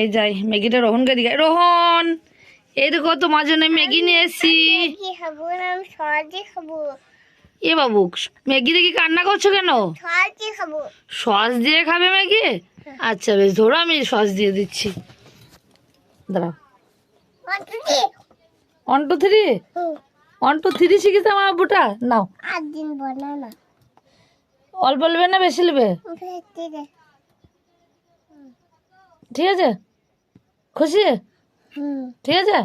এই যাই ম্যাগিটা রোহনকে দিকে। রোহন, এই দেখো তোমার জন্য ম্যাগি নিয়ে এসেছি। এ বাবু, ম্যাগি দেখি কান্না করছো কেন? সস দিয়ে খাবে ম্যাগি? আচ্ছা বেশ, ধরো আমি সস দিয়ে দিচ্ছি। দাঁড়াও। 1 2 3 1 2 3 শিখেছে আমার আব্বুটা। নাও, অল্প নেবে না বেশি নেবে? ঠিক আছে, খুশি? ঠিক আছে,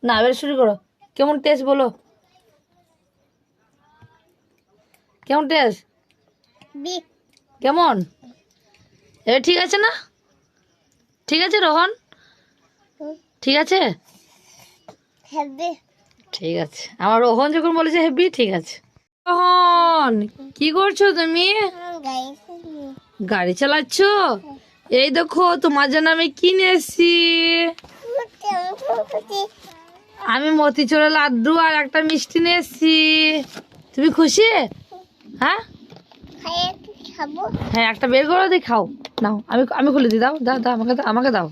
না এবার শুরু করো। কেমন টেস্ট বলো, কেমন টেস্ট? কেমন? এবার ঠিক আছে না? ঠিক আছে রোহন, ঠিক আছে? ঠিক আছে, আমার রোহন যখন বলেছে হেভি, ঠিক আছে। রোহন, কি করছো তুমি? গাড়ি চালাচ্ছ? এই দেখো তোমার জন্য আমি কিনে এসেছি। আমি মতিচুরের লাড্ডু আর একটা মিষ্টি নিয়ে এসেছি। তুমি খুশি? হ্যাঁ হ্যাঁ, একটা বের করে দিই, খাও। নাও, আমি আমি খুলে দিই। দাও দাও দাও, আমাকে দাও, আমাকে দাও।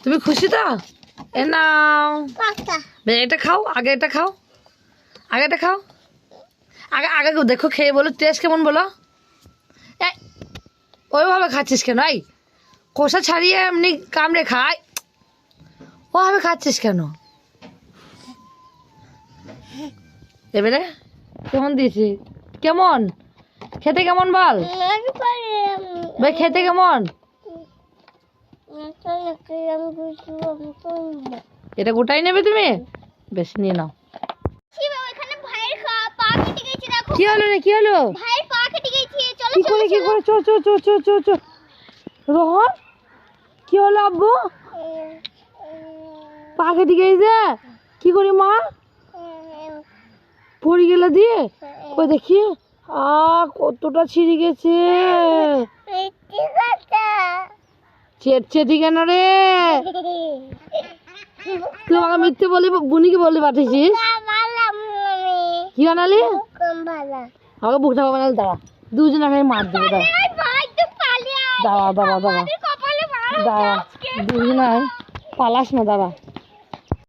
তুমি খুশি তো? এ নাও, এটা খাও, আগে এটা খাও, আগে এটা খাও, আগে আগে দেখো, খেয়ে বলো টেস্ট কেমন বলো। এই, ওইভাবে খাচ্ছিস কেন? এই খোসা ছাড়িয়ে এমনি কামড়ে খাই, ওভাবে খাচ্ছিস কেন? এবারে কেমন দিয়েছি? কেমন খেতে, কেমন বল ভাই, খেতে কেমন? এটা গোটাই নেবে তুমি? বেশ, নিয়ে নাও। কি হলো রে, কি হলো? কি করে কি করে? চো চো চো চো চো চো। রোহন, কি হলো আব্বু? পা কেটে গেছে? কি করি মা? পড়ে গেলে দিয়ে? কই দেখি, কতটা ছিঁড়ে গেছে। চেটচেটি কেন রে? তুই আমাকে মিথ্যে বলি, বুনিকে বলি পাঠিয়েছিস? কি বানালি? আমাকে বুকটা বানালি। দাঁড়া, দুজন আমি মার দেবো। দাঁড়া দাঁড়া দাঁড়া দাঁড়া দাঁড়া, দুজন পালাস না, দাঁড়া।